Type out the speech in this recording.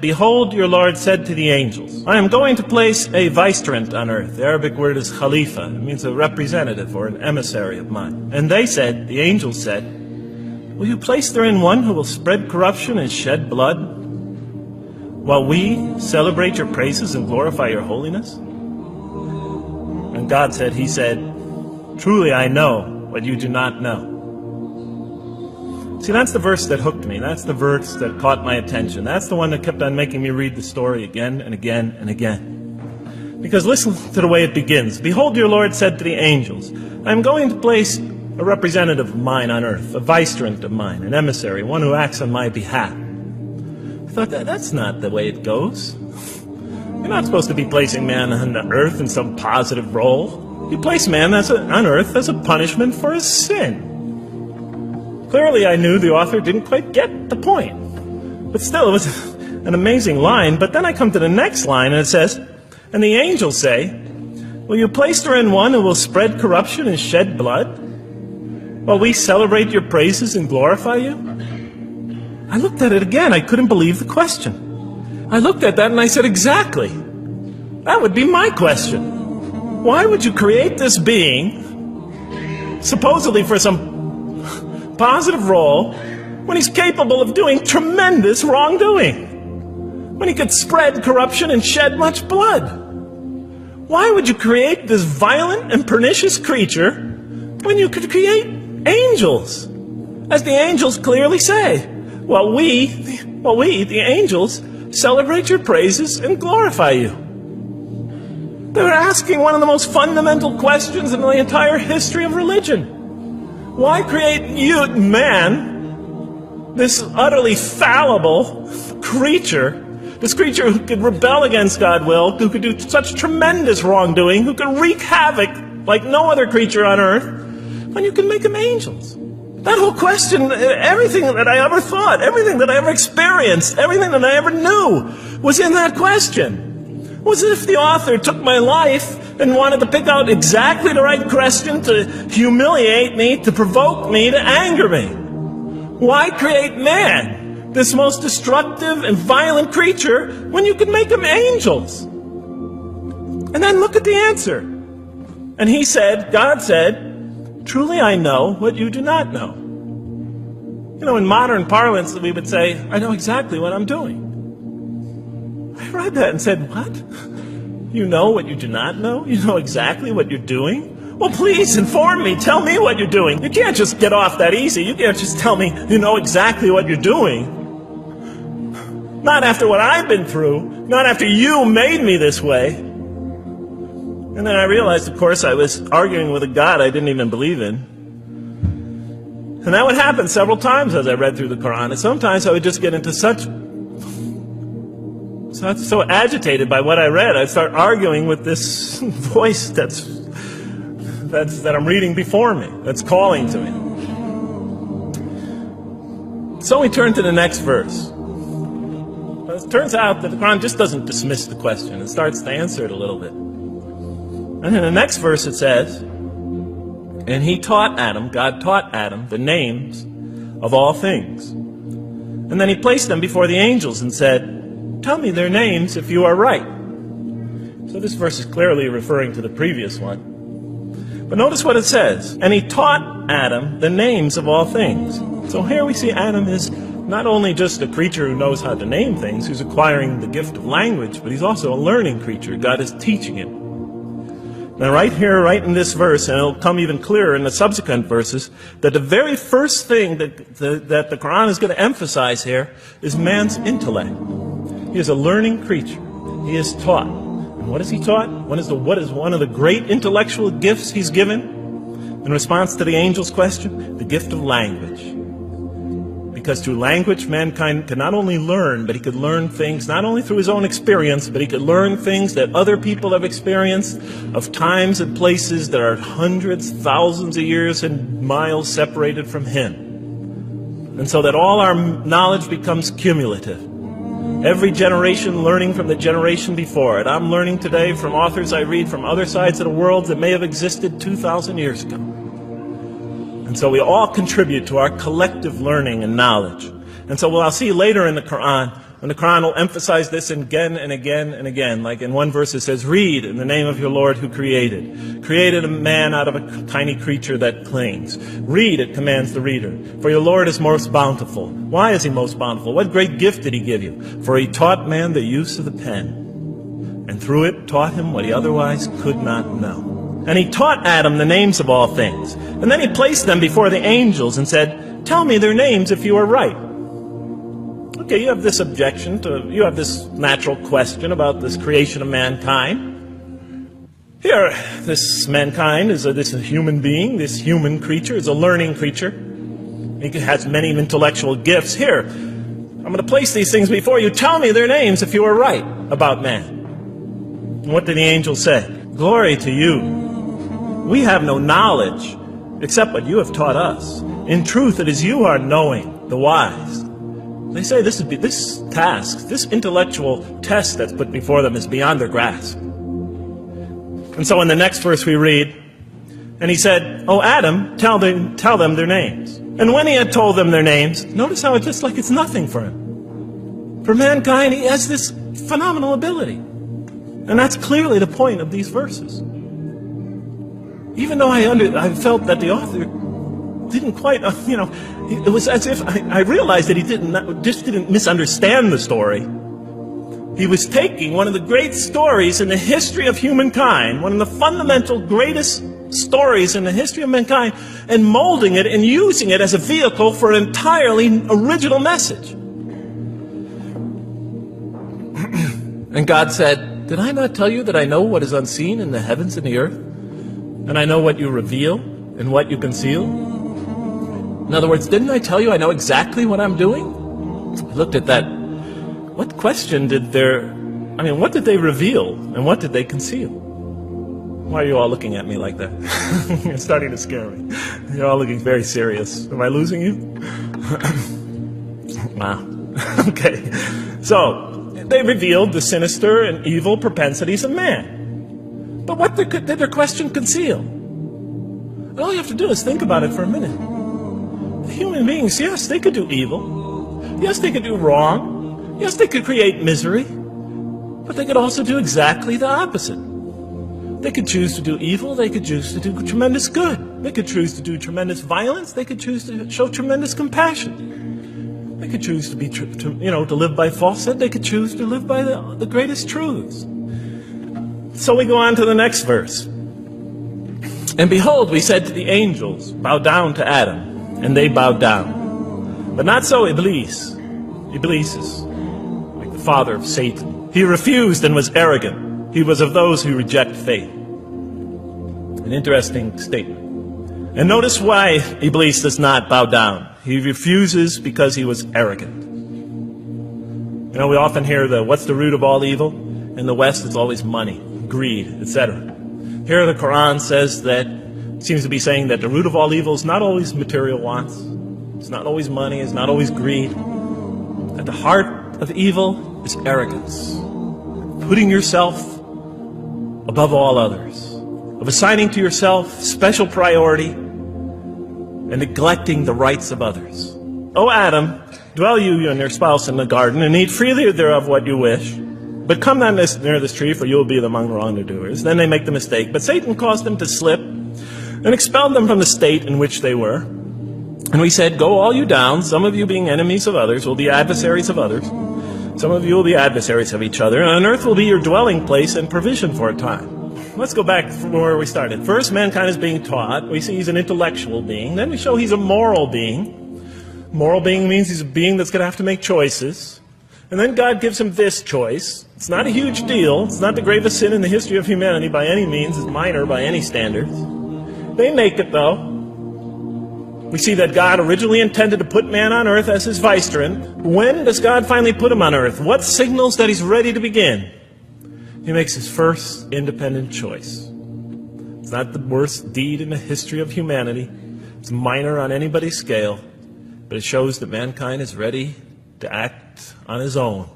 Behold, your Lord said to the angels, I am going to place a vicegerent on earth. The Arabic word is khalifa. It means a representative or an emissary of mine. And they said, the angels said, will you place therein one who will spread corruption and shed blood, while we celebrate your praises and glorify your holiness? And God said, he said, truly I know what you do not know. See, that's the verse that hooked me. That's the verse that caught my attention. That's the one that kept on making me read the story again and again and again. Because listen to the way it begins. Behold, your Lord said to the angels, I am going to place a representative of mine on earth, a vicegerent of mine, an emissary, one who acts on my behalf. I thought, that's not the way it goes. You're not supposed to be placing man on the earth in some positive role. You place man on earth as a punishment for his sin. Clearly, I knew the author didn't quite get the point. But still, it was an amazing line. But then I come to the next line, and it says, and the angels say, will you place therein one who will spread corruption and shed blood, while we celebrate your praises and glorify you? I looked at it again. I couldn't believe the question. I looked at that, and I said, exactly. That would be my question. Why would you create this being, supposedly for some positive role, when he's capable of doing tremendous wrongdoing, when he could spread corruption and shed much blood? Why would you create this violent and pernicious creature when you could create angels? As the angels clearly say, well, we, the angels, celebrate your praises and glorify you. They were asking one of the most fundamental questions in the entire history of religion. Why create you, man, this utterly fallible creature, this creature who could rebel against God's will, who could do such tremendous wrongdoing, who could wreak havoc like no other creature on earth, when you can make them angels? That whole question, everything that I ever thought, everything that I ever experienced, everything that I ever knew was in that question. It was as if the author took my life and wanted to pick out exactly the right question to humiliate me, to provoke me, to anger me. Why create man, this most destructive and violent creature, when you can make them angels? And then look at the answer. And he said, God said, truly I know what you do not know. You know, in modern parlance, we would say, I know exactly what I'm doing. I read that and said, what? You know what you do not know? You know exactly what you're doing? Well, please inform me. Tell me what you're doing. You can't just get off that easy. You can't just tell me you know exactly what you're doing. Not after what I've been through. Not after you made me this way. And then I realized, of course, I was arguing with a God I didn't even believe in. And that would happen several times as I read through the Quran. And sometimes I would just get into so agitated by what I read, I'd start arguing with this voice that I'm reading before me, that's calling to me. So we turn to the next verse. It turns out that the Quran just doesn't dismiss the question. It starts to answer it a little bit. And in the next verse it says, and he taught Adam, God taught Adam, the names of all things. And then he placed them before the angels and said, tell me their names if you are right. So this verse is clearly referring to the previous one. But notice what it says. And he taught Adam the names of all things. So here we see Adam is not only just a creature who knows how to name things, who's acquiring the gift of language, but he's also a learning creature. God is teaching him. Now right here, right in this verse, and it'll come even clearer in the subsequent verses, that the very first thing that the Quran is going to emphasize here is man's intellect. He is a learning creature. He is taught. And what is he taught? What is one of the great intellectual gifts he's given? In response to the angel's question, the gift of language. Because through language, mankind can not only learn, but he could learn things not only through his own experience, but he could learn things that other people have experienced of times and places that are hundreds, thousands of years and miles separated from him. And so that all our knowledge becomes cumulative. Every generation learning from the generation before it. I'm learning today from authors I read from other sides of the world that may have existed 2,000 years ago. And so we all contribute to our collective learning and knowledge. And so I'll see later in the Quran And the Quran will emphasize this again and again and again. Like in one verse it says, read in the name of your Lord who created a man out of a tiny creature that clings. Read, it commands the reader. For your Lord is most bountiful. Why is he most bountiful? What great gift did he give you? For he taught man the use of the pen, and through it taught him what he otherwise could not know. And he taught Adam the names of all things. And then he placed them before the angels and said, tell me their names if you are right. Okay, you have this objection you have this natural question about this creation of mankind. Here, this mankind is this human being, this human creature is a learning creature. He has many intellectual gifts. Here, I'm going to place these things before you. Tell me their names if you are right about man. And what did the angel say? Glory to you. We have no knowledge except what you have taught us. In truth, it is you who are knowing, the wise. They say this task, this intellectual test that's put before them is beyond their grasp. And so in the next verse we read, and he said, oh Adam, tell them their names. And when he had told them their names, notice how it's just like it's nothing for him. For mankind, he has this phenomenal ability. And that's clearly the point of these verses. Even though I felt that the author didn't quite, it was as if I realized that he didn't misunderstand the story. He was taking one of the great stories in the history of humankind, one of the fundamental greatest stories in the history of mankind, and molding it and using it as a vehicle for an entirely original message. And God said, did I not tell you that I know what is unseen in the heavens and the earth? And I know what you reveal and what you conceal? In other words, didn't I tell you I know exactly what I'm doing? I looked at that. What question what did they reveal and what did they conceal? Why are you all looking at me like that? You're starting to scare me. You're all looking very serious. Am I losing you? Wow. Okay. So, they revealed the sinister and evil propensities of man. But what did their question conceal? And all you have to do is think about it for a minute. Human beings, yes, they could do evil. Yes, they could do wrong. Yes, they could create misery. But they could also do exactly the opposite. They could choose to do evil. They could choose to do tremendous good. They could choose to do tremendous violence. They could choose to show tremendous compassion. They could choose to live by falsehood. They could choose to live by the greatest truths. So we go on to the next verse. And behold, we said to the angels, bow down to Adam. And they bowed down. But not so Iblis. Iblis is like the father of Satan. He refused and was arrogant. He was of those who reject faith. An interesting statement. And notice why Iblis does not bow down. He refuses because he was arrogant. You know, we often hear what's the root of all evil? In the West, it's always money, greed, etc. Here the Quran says that, seems to be saying that the root of all evil is not always material wants. It's not always money, it's not always greed. At the heart of evil is arrogance. Putting yourself above all others. Of assigning to yourself special priority and neglecting the rights of others. O Adam, dwell you and your spouse in the garden, and eat freely thereof what you wish. But come not near this tree, for you will be among the wrongdoers. Then they make the mistake. But Satan caused them to slip and expelled them from the state in which they were. And we said, go all you down, some of you being enemies of others, will be adversaries of others. Some of you will be adversaries of each other, and on earth will be your dwelling place and provision for a time. Let's go back from where we started. First, mankind is being taught. We see he's an intellectual being. Then we show he's a moral being. Moral being means he's a being that's going to have to make choices. And then God gives him this choice. It's not a huge deal. It's not the gravest sin in the history of humanity by any means. It's minor by any standards. They make it, though. We see that God originally intended to put man on earth as his vicegerent. When does God finally put him on earth? What signals that he's ready to begin? He makes his first independent choice. It's not the worst deed in the history of humanity. It's minor on anybody's scale. But it shows that mankind is ready to act on his own.